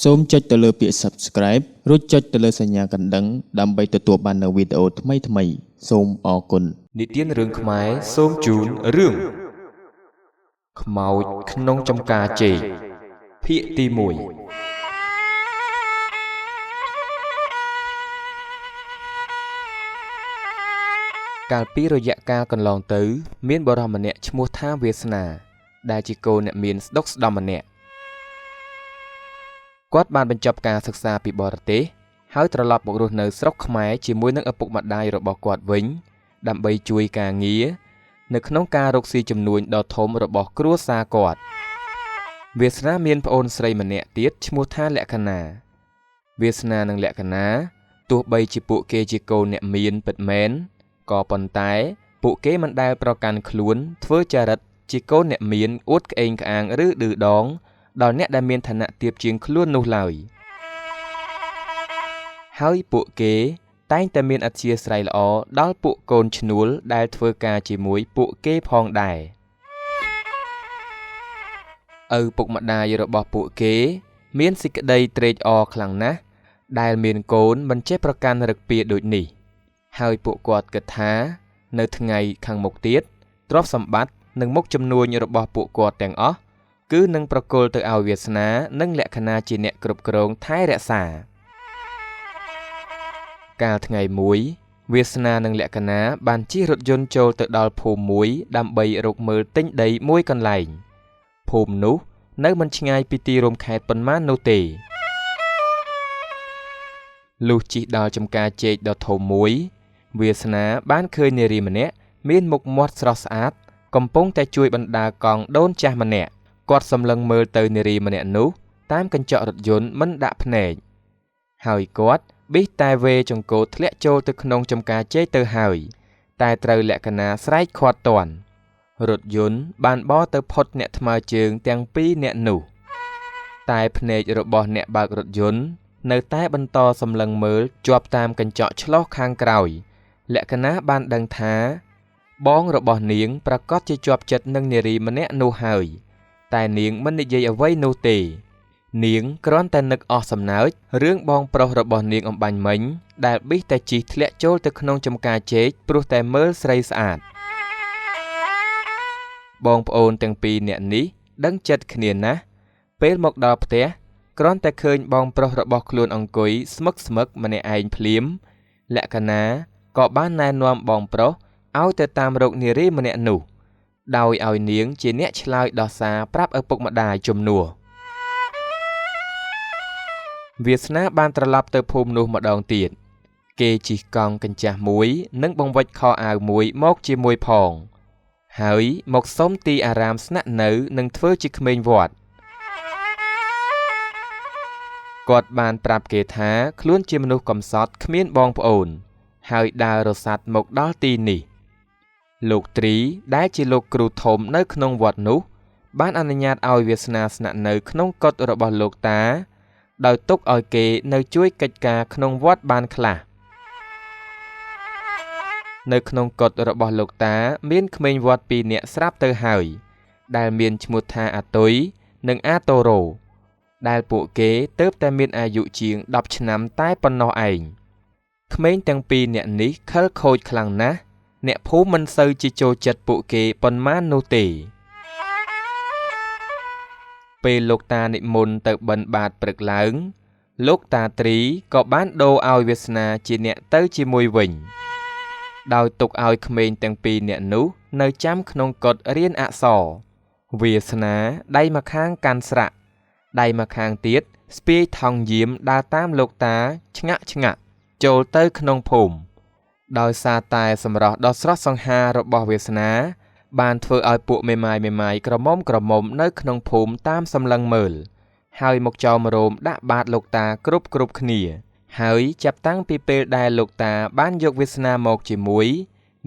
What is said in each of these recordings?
សូមចុចទៅលើពាក្យ Subscribe រួចចុចទៅលើសញ្ញាកណ្ដឹងដើម្បីទទួលបាននូវវីដេអូថ្មីៗសូមអរគុណនិទានរឿងខ្មែរសូមជូនរឿងខ្មោចក្នុងចំការចេកភាគទី1កាលពីរយៈកាលកន្លងទៅមានបុរសម្នាក់ឈ្មោះថាវាសនាដែលជាកូនអ្នកមានស្ដុកស្ដំម្នាក់គាត់បានបញ្ចប់ការសិក្សាពីបរទេសហើយត្រឡប់មករស់នៅស្រុកខ្មែរជាមួយនឹងឪពុកម្ដាយរបស់គាត់វិញដើម្បីជួយការងារនៅក្នុងការរកស៊ីជំនួញដ៏ធំរបស់គ្រួសារគាត់វាសនាមានប្អូនស្រីម្នាក់ទៀតឈ្មោះថាលក្ខណាវាសនានិងលក្ខណាទោះបីជាពួកគេជាកូនអ្នកមានពិតមែនក៏ប៉ុន្តែពួកគេមិនដែលប្រកាន់ខ្លួនធ្វើចរិតជាកូនអ្នកមានអួតក្អេងក្អាងឬឌឺដងដល់អ្នកដែលមានឋានៈទាបជាងខ្លួននោះឡើយហើយពួកគេតែងតែមានអធ្យាស្រ័យល្អដល់ពួកកូនឈ្នួលដែលធ្វើការជាមួយពួកគេផងដែរឪពុកម្ដាយរបស់ពួកគេមានសេចក្តីត្រេកអរខ្លាំងណាស់ដែលមានកូនមិនចេះប្រកាន់រឹកពាដូចនេះហើយពួកគាត់គិតថានៅថ្ងៃខាងមុខទៀតទ្រព្យសម្បត្តិនិងមុខជំនួញរបស់ពួកគាត់ទាំងអស់គឺនឹងប្រគល់ទៅឲ្យវាសនានិងលក្ខណាជាអ្នកគ្រប់គ្រងថែរក្សាកាលថ្ងៃមួយវាសនានិងលក្ខណាបានជិះរថយន្តចូលទៅដល់ភូមិមួយដើម្បីរកមើលទិញដីមួយកន្លែងភូមិនោះនៅមិនឆ្ងាយពីទីរួមខេត្តប៉ុន្មាននោះទេលុះជិះដល់ចំការចេកដ៏ធំមួយវាសនាបានឃើញនារីម្នាក់មានមុខមាត់ស្រស់ស្អាតកំពុងតែជួយបណ្ដាកង់ដូនចាស់ម្នាក់គាត់សម្លឹងមើលទៅនារីម្នាក់នោះតាមកញ្ចក់រថយន្តមិនដាក់ភ្នែកហើយគាត់ប៊ីសតែវេចង្កូតធ្លាក់ចូលទៅក្នុងចំការចេកទៅហើយតែត្រូវលក្ខណាស្រែកខាត់តាន់រថយន្តបានបរទៅផុតអ្នកថ្មើរជើងទាំងពីរអ្នកនោះតែភ្នែករបស់អ្នកបើករថយន្តនៅតែបន្តសម្លឹងមើលជាប់តាមកញ្ចក់ឆ្លុះខាងក្រោយលក្ខណាបានដឹងថាបងរបស់នាងប្រកាសជាជាប់ចិត្តនឹងនារីម្នាក់នោះហើយតែនាងមិននិយាយអ្វីនោះទេនាងគ្រាន់តែនឹកអស់សំណើចរឿងបងប្រុសរបស់នាងអំបញ្ញមិញដែលប៊ីសតែជិះធ្លាក់ចូលទៅក្នុងចំការចេកព្រោះតែមើលស្រីស្អាតបងប្អូនទាំងពីរនាក់នេះដឹងចិត្តគ្នាណាស់ពេលមកដល់ផ្ទះគ្រាន់តែឃើញបងប្រុសរបស់ខ្លួនអង្គុយស្មឹកម្នាក់ឯងភ្លាមលក្ខណាក៏បានណែនាំបងប្រុសឲ្យទៅតាមរកនារីម្នាក់នោះដោយឲ្យនាងជាអ្នកឆ្លើយដោះសារប្រាប់ឪពុកម្ដាយជំនួសវាសនាបានត្រឡប់ទៅភូមិនោះម្ដងទៀតគេជិះកង់កញ្ចាស់មួយនិងបង្វិចខោអាវមួយមកជាមួយផងហើយមកសុំទីអារាមស្នាក់នៅនិងធ្វើជាក្មេងវត្តគាត់បានប្រាប់គេថាខ្លួនជាមនុស្សកំសត់គ្មានបងប្អូនហើយដើររសាត់មកដល់ទីនេះលោកត្រីដែលជាលោកគ្រូធំនៅក្នុងវត្តនោះបានអនុញ្ញាតឲ្យវាសនាស្នាក់នៅក្នុងកុដិរបស់លោកតាដោយទុកឲ្យគេនៅជួយកិច្ចការក្នុងវត្តបានខ្លះនៅក្នុងកុដិរបស់លោកតាមានក្មេងវត្ត2នាក់ស្រាប់ទៅហើយដែលមានឈ្មោះថាអាតុយនិងអាតូរ៉ូដែលពួកគេទើបតែមានអាយុជាង10ឆ្នាំតែប៉ុណ្ណោះឯងក្មេងទាំង2នាក់នេះខិលខូចខ្លាំងណាស់អ្នកភូមិមិនសូវជាចូលចិត្តពួកគេប៉ុន្មាននោះទេពេលលោកតានិមន្តទៅបិណ្ឌបាតព្រឹកឡើងលោកតាត្រីក៏បានដូរឲ្យវាសនាជាអ្នកទៅជាមួយវិញដោយទុកឲ្យក្មេងទាំងពីរនាក់នោះនៅចាំក្នុងកុដិរៀនអក្សរវាសនាដៃម្ខាងកាន់ស្រាក់ដៃម្ខាងទៀតស្ពាយថង់យាមដើរតាមលោកតាឆ្ងាក់ចូលទៅក្នុងភូមិដោយសារតែសម្រស់ដ៏ស្រស់សង្ហារបស់វាសនាបានធ្វើឲ្យពួកមេម៉ាយក្រមុំនៅក្នុងភូមិតាមសម្លឹងមើលហើយមកចោមរោមដាក់បាតលោកតាគ្រប់គ្នាហើយចាប់តាំងពីពេលដែលលោកតាបានយកវាសនាមកជាមួយ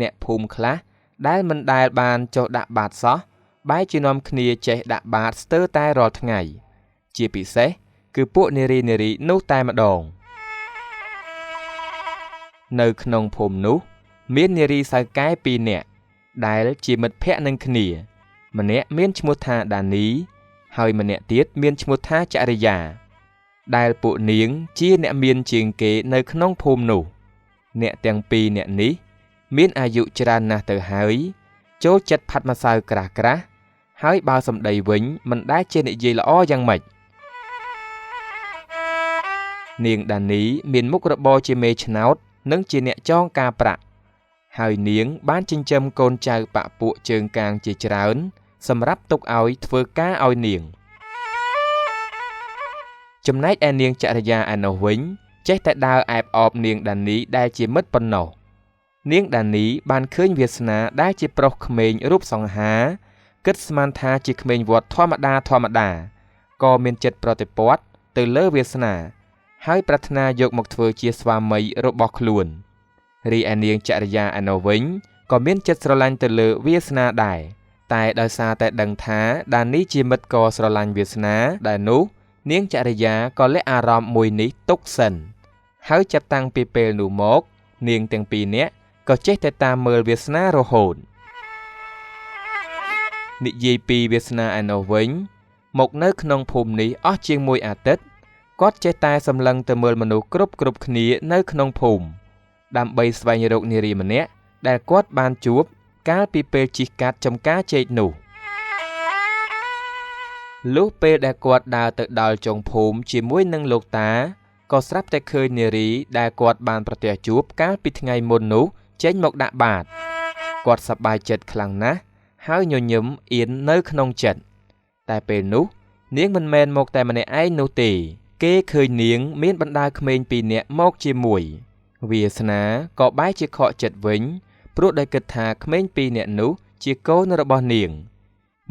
អ្នកភូមិខ្លះដែលមិនដែលបានចុះដាក់បាតសោះបែរជានាំគ្នាចេះដាក់បាតស្ទើរតែរាល់ថ្ងៃជាពិសេសគឺពួកនារីនោះតែម្ដងនៅក្នុងភូមិនោះមាននារីសៅកែ2នាក់ដែលជាមិត្តភក្តិនឹងគ្នាម្នាក់មានឈ្មោះថាដានីហើយម្នាក់ទៀតមានឈ្មោះថាចរិយា ដែលពួកនាងជាអ្នកមានជាងគេនៅក្នុងភូមិនោះអ្នកទាំងពីរអ្នកនេះមានអាយុច្រើនណាស់ទៅហើយចូលចិត្តផាត់ម្សៅក្រាស់ៗហើយបើសម្ដីវិញមិនដែលជានិយាយល្អយ៉ាងម៉េចនាងដានីមានមុខរបរជាមេឆ្នោតនិងជាអ្នកចងការប្រាក់ហើយនាងបានចិញ្ចឹមកូនចៅបាក់ពួកជើងកាងជាច្រើនសម្រាប់ទុកឲ្យធ្វើការឲ្យនាងចំណែកឯនាងចរិយាឯនោះវិញចេះតែដើរអែបអបនាងដានីដែលជាមិត្តប៉ុណ្ណោះនាងដានីបានឃើញវាសនាដែលជាប្រុសក្មេងរូបសង្ហាគិតស្មានថាជាក្មេងវត្តធម្មតាក៏មានចិត្តប្រតិព័ទ្ធទៅលើវាសនាហើយប្រាថ្នាយកមកធ្វើជាស្វាមីរបស់ខ្លួនរីឯនាងចរិយាឯនោះវិញក៏មានចិត្តស្រឡាញ់ទៅលើវាសនាដែរតែដោយសារតែដឹងថាដានីជាមិត្តក៏ស្រឡាញ់វាសនាដែលនោះនាងចរិយាក៏លះអារម្មណ៍មួយនេះទុកសិនហើយចាប់តាំងពីពេលនោះមកនាងទាំងពីរនាក់ក៏ចេះតែតាមមើលវាសនារហូតនិយាយពីវាសនាឯនោះវិញមកនៅក្នុងភូមិនេះអស់ជាងមួយអាទិត្យគាត់ចេះតែសម្លឹងទៅមើលមនុស្សគ្រប់គ្នានៅក្នុងភូមិដើម្បីស្វែងរកនារីម្នាក់ដែលគាត់បានជួបកាលពីពេលជិះកាត់ចំការចេកនោះលុះពេលដែលគាត់ដើរទៅដល់ចុងភូមិជាមួយនឹងលោកតាក៏ស្រាប់តែឃើញនារីដែលគាត់បានប្រទះជួបកាលពីថ្ងៃមុននោះចេញមកដាក់បាតគាត់សប្បាយចិត្តខ្លាំងណាស់ហើយញញឹមអៀននៅក្នុងចិត្តតែពេលនោះនាងមិនមែនមកតែម្នាក់ឯងនោះទេគេឃើញនាងមានបណ្ដាក្មេងពីរនាក់មកជាមួយវាសនាក៏បែរជាខកចិត្តវិញព្រោះដោយគិតថាក្មេងពីរនាក់នោះជាកូនរបស់នាង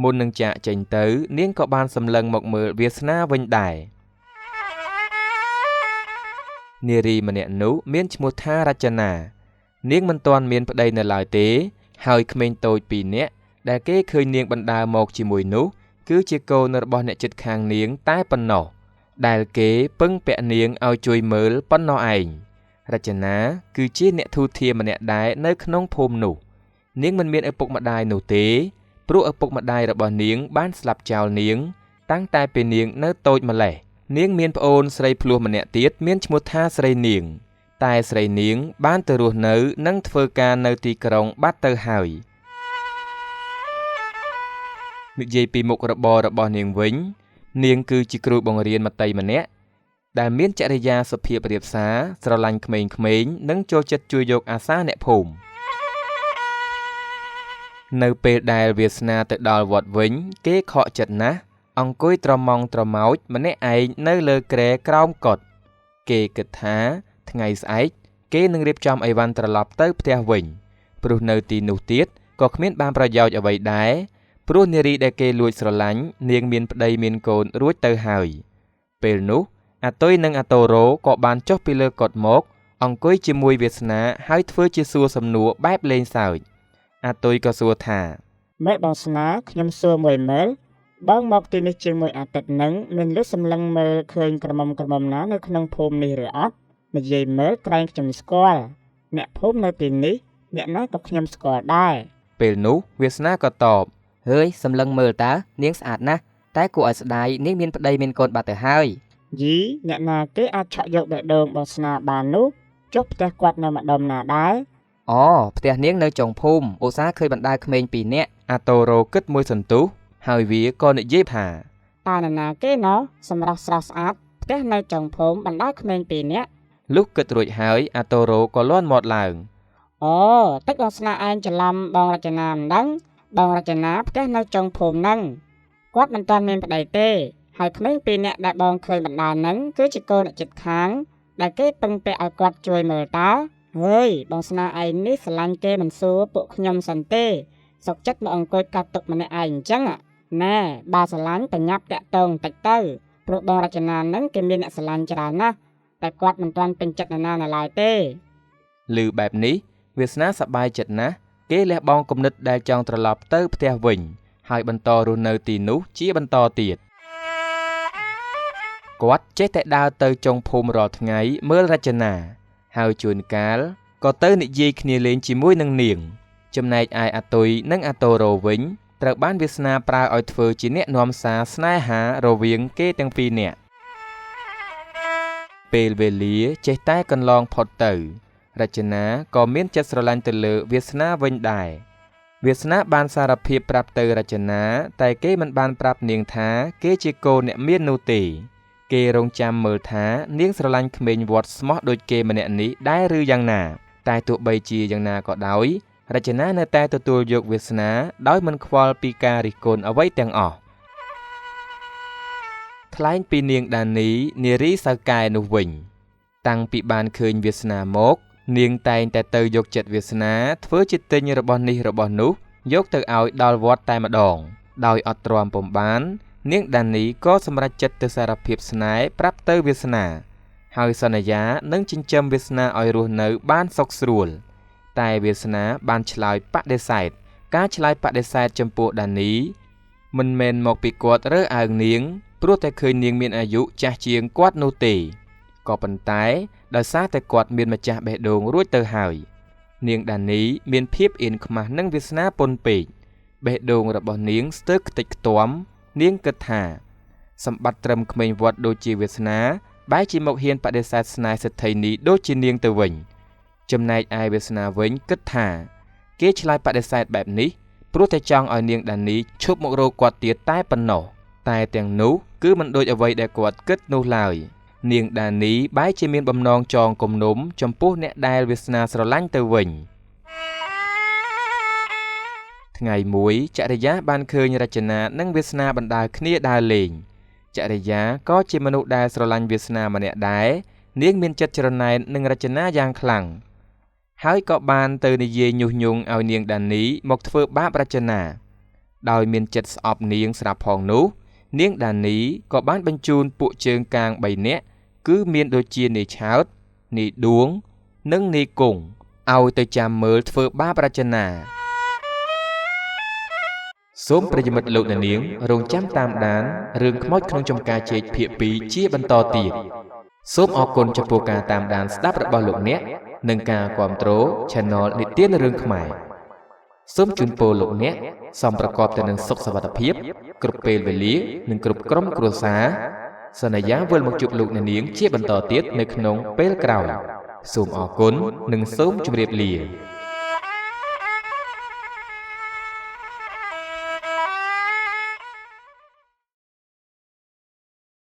មុននឹងចាកចេញទៅនាងក៏បានសម្លឹងមកមើលវាសនាវិញដែរនារីម្នាក់នោះមានឈ្មោះថារចនានាងមិនទាន់មានប្តីនៅឡើយទេហើយក្មេងតូចពីរនាក់ដែលគេឃើញនាងបណ្ដាមកជាមួយនោះគឺជាកូនរបស់អ្នកជិតខាងនាងតែប៉ុណ្ណោះដែលគេពឹងពាក់នាងឲ្យជួយមើលប៉ុណ្ណោះឯងរចនាគឺជាអ្នកធូរធារម្នាក់ដែរនៅក្នុងភូមិនោះនាងមិនមានឪពុកម្ដាយនោះទេព្រោះឪពុកម្ដាយរបស់នាងបានស្លាប់ចោលនាងតាំងតែពេលនាងនៅតូចម្លេះនាងមានប្អូនស្រីភ្លោះម្នាក់ទៀតមានឈ្មោះថាស្រីនាងតែស្រីនាងបានទៅរស់នៅនិងធ្វើការនៅទីក្រុងបាត់ទៅហើយនិយាយពីមុខរបររបស់នាងវិញនាងគឺជាគ្រូបង្រៀនមត្តីម្នាក់ដែលមានចរិយាសុភាពរាបសារស្រឡាញ់ក្មេងៗនិងចូលចិត្តជួយយកអាសាអ្នកភូមិនៅពេលដែលវាសនាទៅដល់វត្តវិញគេខកចិត្តណាស់អង្គុយត្រមងត្រមោចម្នាក់ឯងនៅលើគ្រែក្រោមកុដិគេគិតថាថ្ងៃស្អែកគេនឹងរៀបចំអីវ៉ាន់ត្រឡប់ទៅផ្ទះវិញព្រោះនៅទីនោះទៀតក៏គ្មានបានប្រយោជន៍អ្វីដែរព្រោះនារីដែលគេលួចស្រឡាញ់នាងមានប្តីមានកូនរួចទៅហើយពេលនោះអាតុយនិងអាតូរ៉ូក៏បានចុះពីលើកុដិមកអង្គុយជាមួយវាសនាហើយធ្វើជាសួរសំណួរបែបលេងសើចអាតុយក៏សួរថាម៉េចបងស្នាខ្ញុំសួរមួយមើលបងមកទីនេះជាមួយអាទិត្យនឹងមានលឺសម្លឹងមើលឃើញក្រមុំណានៅក្នុងភូមិនេះឬអត់និយាយមើលក្រែងខ្ញុំស្គាល់អ្នកភូមិនៅទីនេះអ្នកណាក៏ខ្ញុំស្គាល់ដែរពេលនោះវាសនាក៏តបហើយសម្លឹងមើលតើនាងស្អាតណាស់តែគួរឲ្យស្ដាយនាងមានប្តីមានកូនបាត់ទៅហើយយីអ្នកណាគេអាចឆក់យកបេះដូងបងស្នាបាននោះចុះផ្ទះគាត់នៅម្ដុំណាដែរអូផ្ទះនាងនៅចុងភូមិឧស្សាហ៍ឃើញបណ្ដាក្មេងពីរនាក់អាតូរ៉ូគិតមួយសន្ទុះហើយវាក៏និយាយថាតើនរណាគេណោះសម្រាប់ស្រស់ស្អាតផ្ទះនៅចុងភូមិបណ្ដាក្មេងពីរនាក់លុះគិតរួចហើយអាតូរ៉ូក៏លាន់មាត់ឡើងអូតិចបងស្នាឯងច្រឡំបងរចនាមិនដឹងបងរចនាផ្ទះនៅចុងភូមិហ្នឹងគាត់មិនទាន់មានប្តីទេហើយក្មេងពីរនាក់ដែលបងឃើញបណ្ដាហ្នឹងគឺជាកូនអ្នកជិតខាងដែលគេពឹងពាក់ឲ្យគាត់ជួយមើលតើហើយបងស្នាឯងនេះស្រឡាញ់គេមិនសួរពួកខ្ញុំសិនទេសុកចិត្តមកអង្គុយកាត់ទុកម្នាក់ឯងអញ្ចឹងណែបើស្រឡាញ់បញ្ញាប់តាក់តងតិចទៅព្រោះបងរចនាហ្នឹងគេមានអ្នកស្រឡាញ់ច្រើនណាស់តែគាត់មិនទាន់ពេញចិត្តនរណានៅឡើយទេឮបែបនេះវាសនាសប្បាយចិត្តណាស់គេលះបង់គំនិតដែលចង់ត្រឡប់ទៅផ្ទះវិញហើយបន្តរស់នៅទីនោះជាបន្តទៀតគាត់ចេះតែដើរទៅចុងភូមិរាល់ថ្ងៃមើលរចនាហើយជួនកាលក៏ទៅនិយាយគ្នាលេងជាមួយនឹងនាងចំណែកឯអាតុយនិងអាតូរ៉ូវិញត្រូវបានវាសនាប្រើឲ្យធ្វើជាអ្នកនាំសារស្នេហារវាងគេទាំងពីរនាក់ ពេលវេលាចេះតែកន្លងផុតទៅរចនាក៏មានចិត្តស្រឡាញ់ទៅលើវាសនាវិញដែរវាសនាបានសារភាពប្រាប់ទៅរចនាតែគេមិនបានប្រាប់នាងថាគេជាកូនអ្នកមាននោះទេគេរងចាំមើលថានាងស្រឡាញ់ក្មេងវត្តស្មោះដូចគេម្នាក់នេះដែរឬយ៉ាងណាតែទោះបីជាយ៉ាងណាក៏ដោយរចនានៅតែទទួលយកវាសនាដោយមិនខ្វល់ពីការរិះគន់អ្វីទាំងអស់ថ្លែងពីនាងដានីនារីសៅកែនោះវិញតាំងពីបានឃើញវាសនាមកនាងតែងតែទៅយកចិត្តវាសនាធ្វើជាទិញរបស់នេះរបស់នោះយកទៅឲ្យដល់វត្តតែម្ដងដោយអត់ទ្រាំពុំបាននាងដានីក៏សម្រេចចិត្តទៅសារភាពស្នេហ៍ប្រាប់ទៅវាសនាហើយសន្យានឹងចិញ្ចឹមវាសនាឲ្យរស់នៅបានសុខស្រួលតែវាសនាបានឆ្លើយបដិសេធការឆ្លើយបដិសេធចំពោះដានីមិនមែនមកពីគាត់រើសអើងនាងព្រោះតែឃើញនាងមានអាយុចាស់ជាងគាត់នោះទេក៏ប៉ុន្តែដោយសារតែគាត់មានម្ចាស់បេះដូងរួចទៅហើយនាងដានីមានភាពអៀនខ្មាស់នឹងវាសនាពន់ពេកបេះដូងរបស់នាងស្ទើរខ្ទេចខ្ទាំនាងគិតថាសម្បត្តិត្រឹមក្មេងវត្តដូចជាវាសនាបែរជាមកហ៊ានបដិសេធស្នេហ៍សេដ្ឋីនីដូចជានាងទៅវិញចំណែកឯវាសនាវិញគិតថាគេឆ្លើយបដិសេធបែបនេះព្រោះតែចង់ឲ្យនាងដានីឈប់មករកគាត់ទៀតតែប៉ុណ្ណោះតែទាំងនោះគឺមិនដូចអ្វីដែលគាត់គិតនោះឡើយនាងដានីបែរជាមានបំណងចងគំនុំចំពោះអ្នកដែលវាសនាស្រឡាញ់ទៅវិញថ្ងៃមួយចរិយាបានឃើញរចនានិងវាសនាបណ្ដាលគ្នាដើរលេងចរិយាក៏ជាមនុស្សដែលស្រឡាញ់វាសនាម្នាក់ដែរនាងមានចិត្តច្រណែននឹងរចនាយ៉ាងខ្លាំងហើយក៏បានទៅនិយាយញុះញង់ឲ្យនាងដានីមកធ្វើបាបរចនាដោយមានចិត្តស្អប់នាងស្រាប់ផងនោះនាងដានីក៏បានបញ្ជូនពួកជើងកាង3នាក់គឺមានដូចជានាយឆោតនាយដួងនិងនាយគង់ឲ្យទៅចាំមើលធ្វើបាបរចនាសូមប្រិយមិត្តលោកអ្នកនាងរងចាំតាមដានរឿងខ្មោចក្នុងចំការចេកភាគ2ជាបន្តទៀតសូមអរគុណចំពោះការតាមដានស្ដាប់របស់លោកអ្នកនិងការគាំទ្រ Channel និទានរឿងខ្មែរសូមជូនពរលោកអ្នកសូមប្រកបទៅនឹងសុខសុវត្ថិភាពគ្រប់ពេលវេលានិងគ្រប់ក្រុមគ្រួសារសន្យាវិលមកជួបលោកអ្នកនាងជាបន្តទៀតនៅក្នុងពេលក្រោយសូមអរគុណនិងសូមជម្រាបលា